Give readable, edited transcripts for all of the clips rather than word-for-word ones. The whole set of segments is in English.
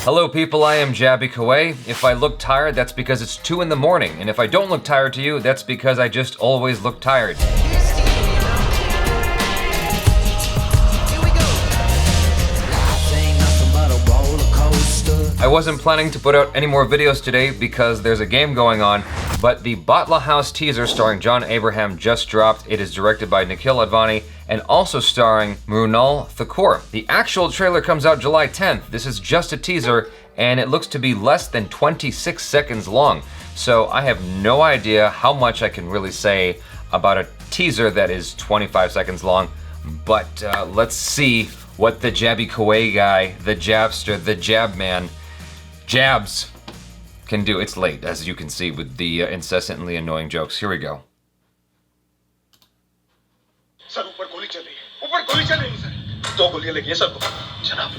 Hello people, I am Jaby Koay. If I look tired, that's because it's 2 in the morning. And if I don't look tired to you, that's because I just always look tired. I wasn't planning to put out any more videos today because there's a game going on, but the BATLA House teaser starring John Abraham just dropped. It is directed by Nikkhil Advani and also starring Mrunal Thakur. The actual trailer comes out July 10th. This is just a teaser and it looks to be less than 26 seconds long. So I have no idea how much I can really say about a teaser that is 25 seconds long, but let's see what the Jaby Koay guy, the Jabster, the Jab man, Jabs can do. It's late, as you can see, with the incessantly annoying jokes. Here we go. Sir, ऊपर गोली चल रही है। ऊपर गोली चल रही है सर। 2 गोलियां लगी हैं सर को। जनाब,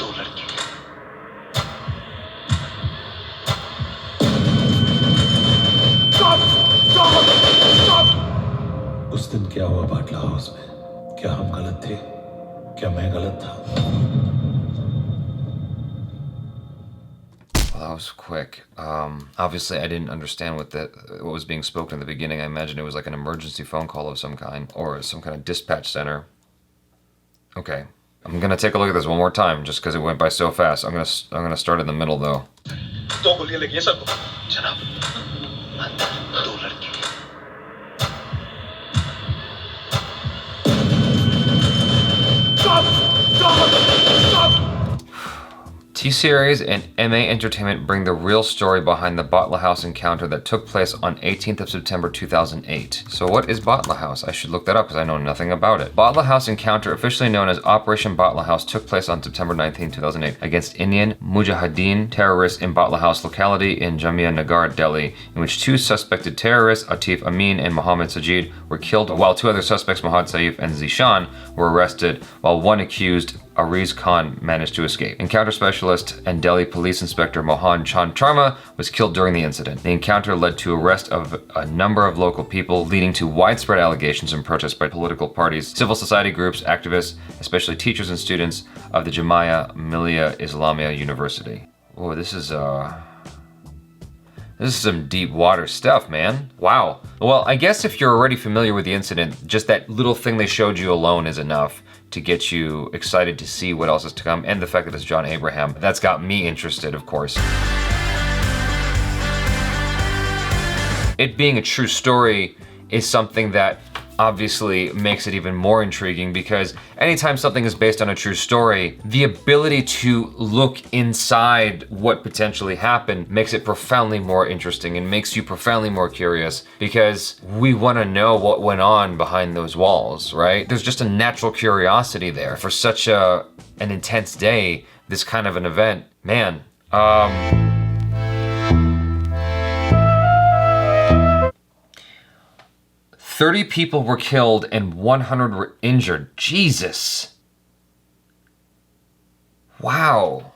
2 लड़की। Stop! उस दिन क्या हुआ बाटला हाउस में? क्या हम गलत थे? क्या मैं गलत था? Well, that was quick. Obviously, I didn't understand what was being spoken in the beginning. I imagine it was like an emergency phone call of some kind, or some kind of dispatch center. Okay, I'm gonna take a look at this one more time, just because it went by so fast. I'm gonna start in the middle though. T-Series and MA Entertainment bring the real story behind the BATLA House encounter that took place on 18th of September 2008. So what is BATLA House? I should look that up because I know nothing about it. BATLA House encounter, officially known as Operation BATLA House, took place on September 19, 2008 against Indian Mujahideen terrorists in BATLA House locality in Jamia Nagar, Delhi, in which 2 suspected terrorists, Atif Amin and Mohammed Sajid, were killed, while 2 other suspects, Muhammad Saif and Zishan, were arrested, while one accused, Ariz Khan, managed to escape. Encounter specialist and Delhi Police Inspector Mohan Chand Sharma was killed during the incident. The encounter led to arrest of a number of local people, leading to widespread allegations and protests by political parties, civil society groups, activists, especially teachers and students of the Jamia Millia Islamia University. Oh, this is some deep water stuff, man. Wow. Well, I guess if you're already familiar with the incident, just that little thing they showed you alone is enough to get you excited to see what else is to come, and the fact that it's John Abraham, that's got me interested, of course. It being a true story is something that obviously makes it even more intriguing, because anytime something is based on a true story, the ability to look inside what potentially happened makes it profoundly more interesting and makes you profoundly more curious, because we want to know what went on behind those walls, right? There's just a natural curiosity there for such an intense day, this kind of an event. Man, 30 people were killed and 100 were injured. Jesus. Wow.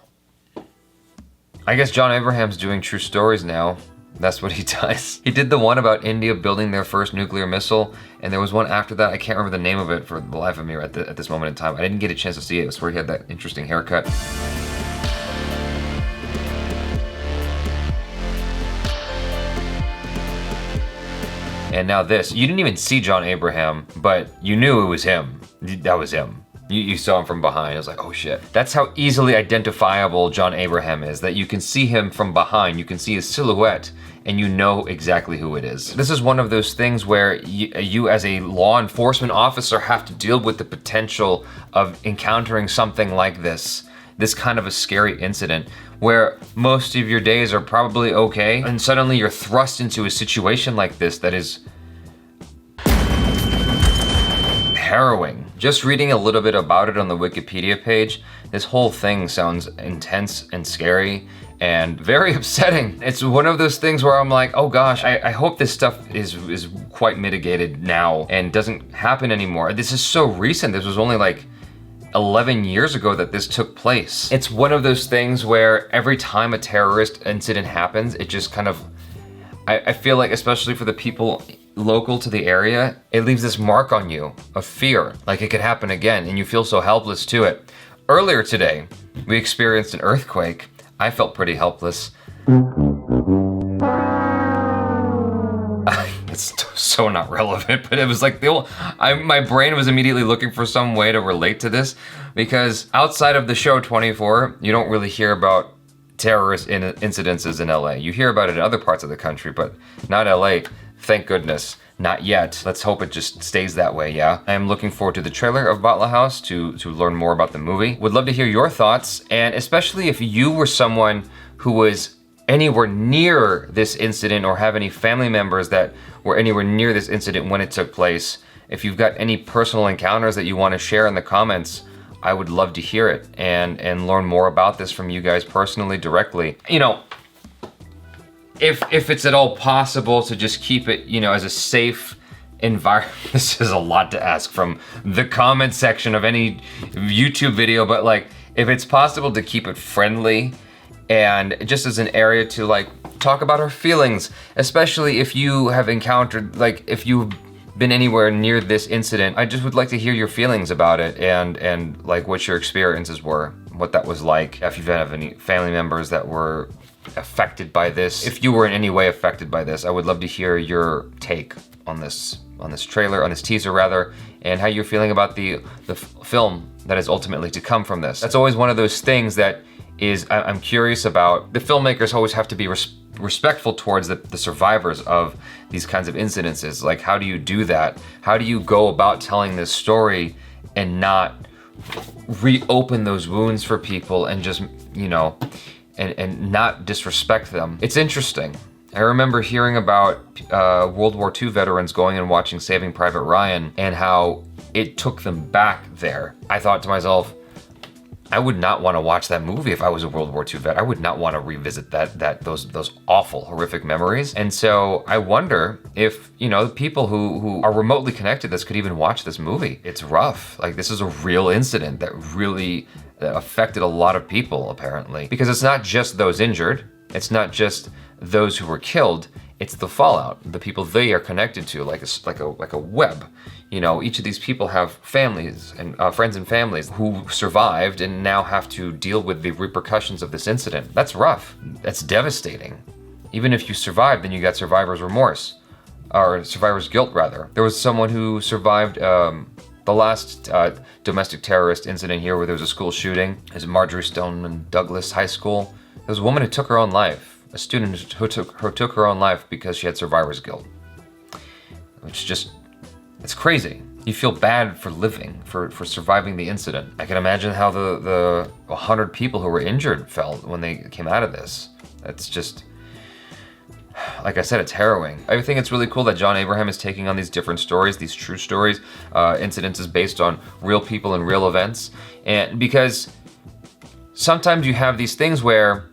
I guess John Abraham's doing true stories now. That's what he does. He did the one about India building their first nuclear missile, and there was one after that. I can't remember the name of it for the life of me at this moment in time. I didn't get a chance to see it. It was where he had that interesting haircut. And now this, you didn't even see John Abraham, but you knew it was him. That was him. You saw him from behind. I was like, oh shit. That's how easily identifiable John Abraham is, that you can see him from behind. You can see his silhouette and you know exactly who it is. This is one of those things where you as a law enforcement officer have to deal with the potential of encountering something like this kind of a scary incident where most of your days are probably okay, and suddenly you're thrust into a situation like this that is harrowing. Just reading a little bit about it on the Wikipedia page, this whole thing sounds intense and scary and very upsetting. It's one of those things where I'm like, oh gosh, I hope this stuff is quite mitigated now and doesn't happen anymore. This is so recent. This was only like 11 years ago that this took place. It's one of those things where every time a terrorist incident happens, it just kind of, I feel like, especially for the people local to the area, it leaves this mark on you of fear, like it could happen again, and you feel so helpless to it. Earlier today, we experienced an earthquake. I felt pretty helpless. It's so not relevant, but it was like my brain was immediately looking for some way to relate to this, because outside of the show 24, you don't really hear about terrorist incidences in LA. You hear about it in other parts of the country, but not LA. Thank goodness. Not yet. Let's hope it just stays that way, yeah? I am looking forward to the trailer of BATLA House to learn more about the movie. Would love to hear your thoughts, and especially if you were someone who was anywhere near this incident or have any family members that were anywhere near this incident when it took place. If you've got any personal encounters that you want to share in the comments, I would love to hear it and learn more about this from you guys personally, directly. You know, if it's at all possible to just keep it, you know, as a safe environment. This is a lot to ask from the comment section of any YouTube video, but like, if it's possible to keep it friendly and just as an area to like talk about our feelings, especially if you have encountered, like if you've been anywhere near this incident, I just would like to hear your feelings about it and like what your experiences were, what that was like. If you have any family members that were affected by this, if you were in any way affected by this, I would love to hear your take on this trailer, on this teaser rather, and how you're feeling about the film that is ultimately to come from this. That's always one of those things that is I'm curious about. The filmmakers always have to be respectful towards the survivors of these kinds of incidences. Like, how do you do that? How do you go about telling this story and not reopen those wounds for people and just, you know, and not disrespect them? It's interesting. I remember hearing about World War II veterans going and watching Saving Private Ryan and how it took them back there. I thought to myself, I would not want to watch that movie if I was a World War II vet. I would not want to revisit those awful, horrific memories. And so I wonder if, you know, people who are remotely connected to this could even watch this movie. It's rough. Like, this is a real incident that really affected a lot of people, apparently. Because it's not just those injured. It's not just those who were killed. It's the fallout, the people they are connected to, like a web. You know, each of these people have families and friends and families who survived and now have to deal with the repercussions of this incident. That's rough. That's devastating. Even if you survived, then you got survivor's remorse, or survivor's guilt rather. There was someone who survived the last domestic terrorist incident here, where there was a school shooting. It was Marjorie Stoneman Douglas High School. There was a woman who took her own life. A student who took her own life because she had survivor's guilt. Which just, it's crazy. You feel bad for living, for surviving the incident. I can imagine how the 100 people who were injured felt when they came out of this. It's just, like I said, it's harrowing. I think it's really cool that John Abraham is taking on these different stories, these true stories, incidences based on real people and real events. And because sometimes you have these things where,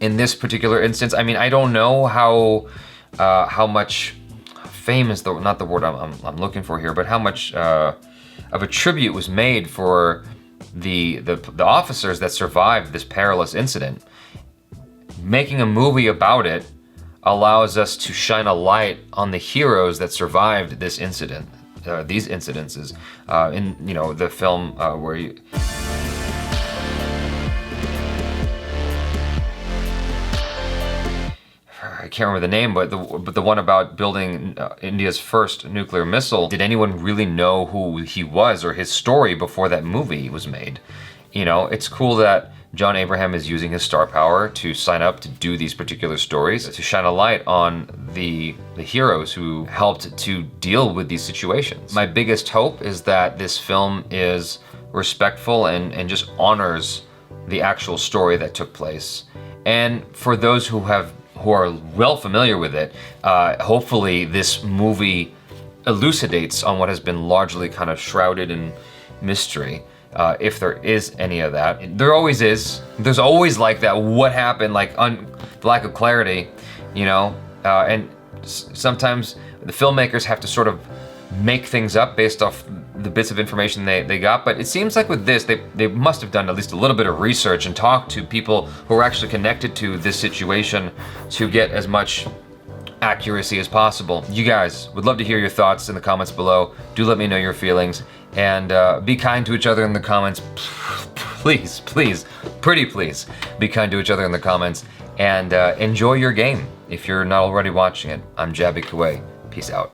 in this particular instance, I mean, I don't know how much fame is not the word I'm looking for here, but how much of a tribute was made for the officers that survived this perilous incident. Making a movie about it allows us to shine a light on the heroes that survived this incident, these incidences. In, you know, the film where you. I can't remember the name, but the one about building India's first nuclear missile. Did anyone really know who he was or his story before that movie was made? You know, it's cool that John Abraham is using his star power to sign up to do these particular stories, to shine a light on the heroes who helped to deal with these situations. My biggest hope is that this film is respectful and just honors the actual story that took place. And for those who are well familiar with it, hopefully this movie elucidates on what has been largely kind of shrouded in mystery, if there is any of that. There always is. There's always like that, what happened, like the lack of clarity, you know, and sometimes the filmmakers have to sort of make things up based off the bits of information they got. But it seems like with this, they must have done at least a little bit of research and talked to people who are actually connected to this situation to get as much accuracy as possible. You guys, would love to hear your thoughts in the comments below. Do let me know your feelings, and be kind to each other in the comments. please, please, pretty please, be kind to each other in the comments and enjoy your game if you're not already watching it. I'm Jaby Koay. Peace out.